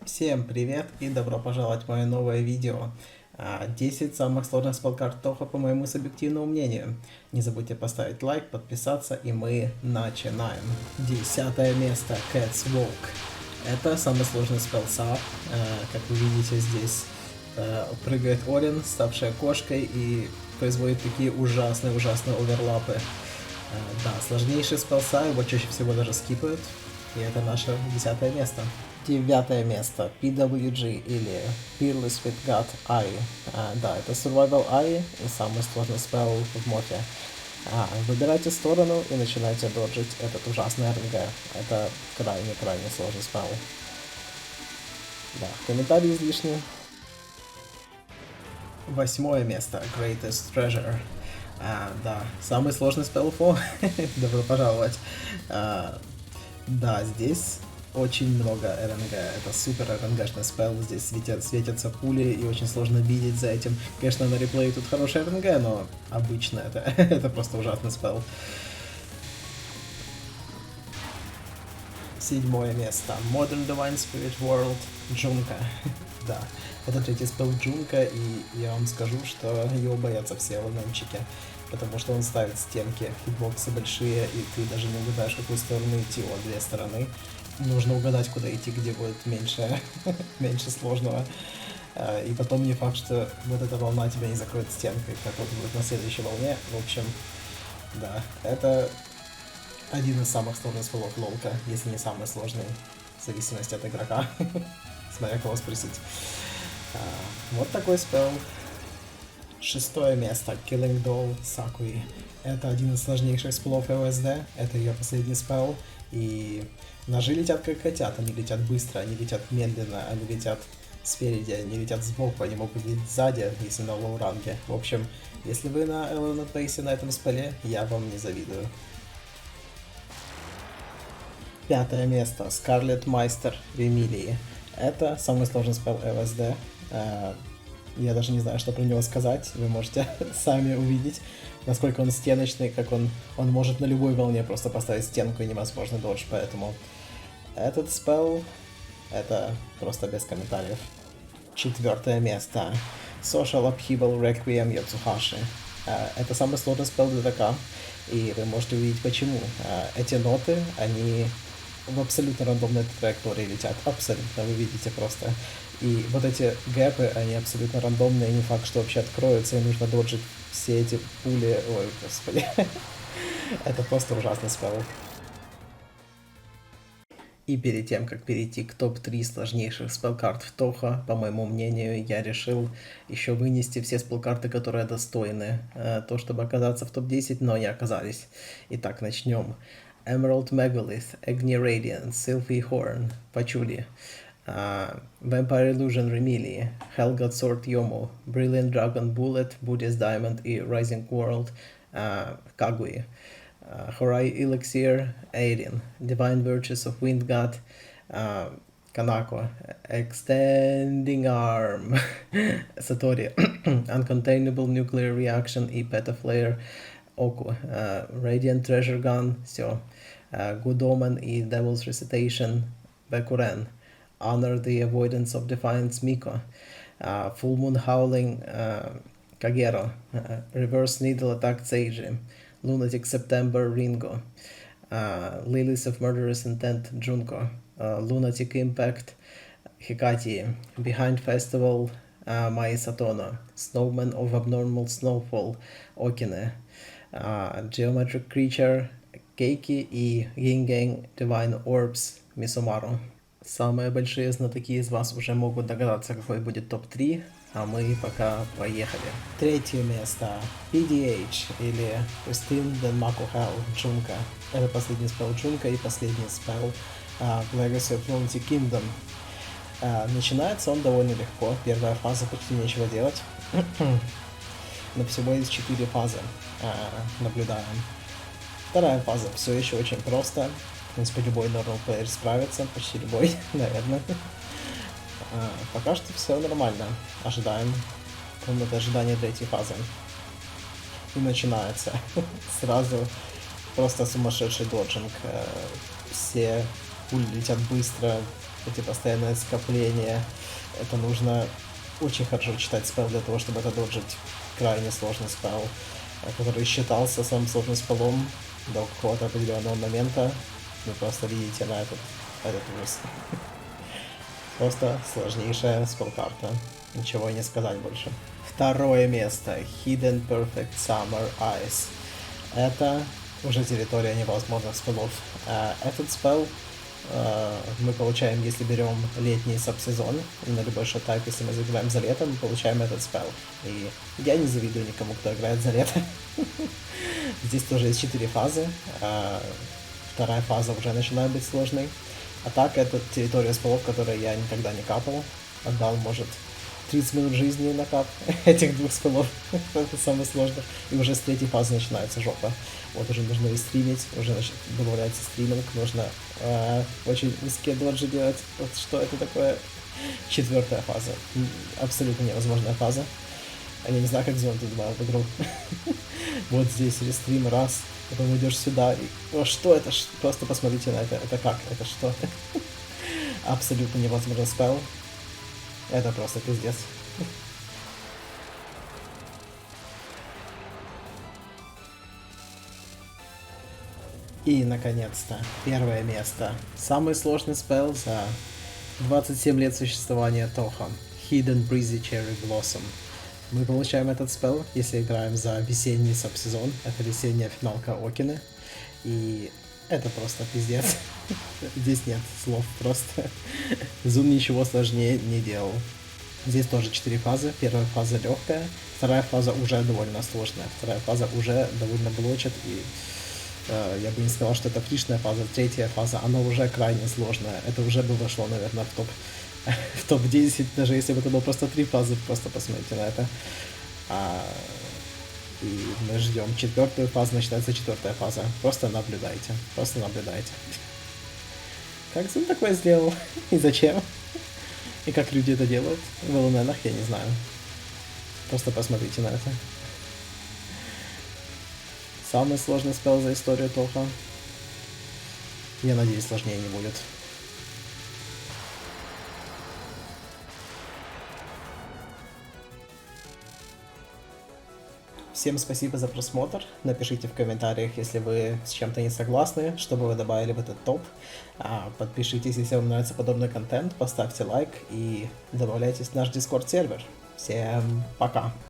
Всем привет и добро пожаловать в мое новое видео. 10 самых сложных спелкарт Тоха по моему субъективному мнению. Не забудьте поставить лайк, подписаться, и мы начинаем. 10 место Cat's Walk. Это самый сложный спелсап. Как вы видите, здесь прыгает Орин, ставшая кошкой, и производит такие ужасные оверлапы. Да, сложнейший спелса, его чаще всего даже скипают. И это наше 10 место. 9 место PWG или Peerless with God Eye. Да, это Survival Eye и самый сложный спелл в мофе. Выбирайте сторону и начинайте доджить этот ужасный РНГ. Это крайне сложный спелл. Да, комментарии излишни. 8 место Greatest Treasure. Да, самый сложный спелл фо. Добро пожаловать. Да, здесь очень много РНГ, это супер РНГшный спелл, здесь светятся пули и очень сложно видеть за этим. Конечно, на реплее тут хороший РНГ, но обычно это просто ужасный спелл. 7 место. Modern Divine Spirit World Джунка. Да, это третий спелл Джунка, и я вам скажу, что его боятся все ЛНМчики, потому что он ставит стенки, хитбоксы большие, и ты даже не угадаешь, в какую сторону идти, вот две стороны. Нужно угадать, куда идти, где будет меньше сложного. И потом не факт, что вот эта волна тебя не закроет стенкой, как вот будет на следующей волне. В общем, да, это один из самых сложных спеллов лолка, если не самый сложный, в зависимости от игрока, смотря кого спросить. Вот такой спелл. 6 место Killing Doll Сакуи. Это один из сложнейших спеллов ЛСД, это ее последний спелл, и ножи летят как хотят, они летят быстро, они летят медленно, они летят спереди, они летят сбоку, они могут лететь сзади, если на лоу-ранге. В общем, если вы на Элленд Пейсе на этом спелле, я вам не завидую. 5 место Scarlet Meister Ремилии. Это самый сложный спелл ЛСД. Я даже не знаю, что про него сказать. Вы можете сами увидеть, насколько он стеночный, как он может на любой волне просто поставить стенку и невозможно додж, поэтому этот спелл это просто без комментариев. 4 место Social Upheaval Requiem Yotsuhashi. Это самый сложный спелл ДТК, и вы можете увидеть почему. Эти ноты, они в абсолютно рандомной траектории летят, абсолютно, вы видите просто. И вот эти гэпы, они абсолютно рандомные, не факт, что вообще откроются, и нужно доджить все эти пули. Ой, господи. Это просто ужасный спелл. И перед тем, как перейти к топ-3 сложнейших спелкарт в Тоха, по моему мнению, я решил еще вынести все спелкарты, которые достойны то, чтобы оказаться в топ-10, но не оказались. Итак, начнем. Emerald Megalith, Agni Radiant, Sylphie Horn, Пачули. Vampire Illusion Remili, Hellgod Sword Yomo, Brilliant Dragon Bullet, Buddhist Diamond и Rising World Kagui, Horai Elixir, Aerin, Divine Virtues of Wind God, Kanako, Extending Arm, Satori, Uncontainable Nuclear Reaction и Petaflare, Oku, Radiant Treasure Gun, все, Good Omen и Devil's Recitation, Bekuren, Honor the Avoidance of Defiance Miko, Full Moon Howling Kagero, Reverse Needle Attack Seiji, Lunatic September Ringo, Lilies of Murderous Intent Junko, Lunatic Impact Hikati, Behind Festival Mai Satono, Snowman of Abnormal Snowfall Okine, Geometric Creature Кейки и Yin-Gang Divine Orbs Мисумару. Самые большие знатоки из вас уже могут догадаться, какой будет топ-3, а мы пока поехали. 3 место PDH или Pristine Denmaku Hell Джунка. Это последний спелл Джунка и последний спелл Legacy of Lunatic Kingdom. Начинается он довольно легко, первая фаза почти нечего делать, но всего есть 4 фазы наблюдаем. Вторая фаза все еще очень просто. В принципе, любой normal player справится, почти любой, наверное. Пока что все нормально. Ожидаем комнаты ожидания третьей фазы. И начинается. Сразу просто сумасшедший доджинг. Все пули летят быстро, эти постоянное скопление. Это нужно очень хорошо читать спел для того, чтобы это доджить. Крайне сложный спел, который считался самым сложным спелом до какого-то определенного момента. Вы просто видите на этот ужас. Просто сложнейшая спелкарта. Ничего и не сказать больше. Второе место. Hidden Perfect Summer Ice. Это уже территория невозможных спелов. Этот спел мы получаем, если берем летний сабсезон на любой шот-тайп, если мы забиваем за лето, мы получаем этот спел. И я не завидую никому, кто играет за лето. Здесь тоже есть 4 фазы. Вторая фаза уже начинает быть сложной. А так, это территория спелов, которые я никогда не капал. Отдал, может, 30 минут жизни на кап этих двух спелов. Это самое сложное. И уже с третьей фазы начинается жопа. Вот уже нужно и стримить, уже добавляется стриминг, нужно очень узкие доджи делать. Вот что это такое? Четвертая фаза. Абсолютно невозможная фаза. Я не знаю, как Зон тут добавил в игру. Вот здесь рестрим раз, потом идешь сюда. И... О, что это? Просто посмотрите на это. Это как? Это что? Абсолютно невозможный спел. Это просто пиздец. И, наконец-то, первое место. Самый сложный спел за 27 лет существования Тоха. Hidden Breezy Cherry Blossom. Мы получаем этот спел, если играем за весенний сабсезон. Это весенняя финалка Окины. И это просто пиздец. Здесь нет слов просто. Зум ничего сложнее не делал. Здесь тоже 4 фазы. Первая фаза легкая, вторая фаза уже довольно сложная. Вторая фаза уже довольно блочит, и я бы не сказал, что это отличная фаза. Третья фаза, она уже крайне сложная. Это уже бы вошло, наверное, в топ-10, даже если бы это было просто 3 фазы, просто посмотрите на это. И мы ждем четвертую фазу, начинается четвертая фаза. Просто наблюдайте, просто наблюдайте. Как Зум такое сделал? И зачем? И как люди это делают? В ЛННах я не знаю. Просто посмотрите на это. Самый сложный спел за историю Тоха. Я надеюсь, сложнее не будет. Всем спасибо за просмотр. Напишите в комментариях, если вы с чем-то не согласны, чтобы вы добавили в этот топ. Подпишитесь, если вам нравится подобный контент, поставьте лайк и добавляйтесь в наш Discord сервер. Всем пока!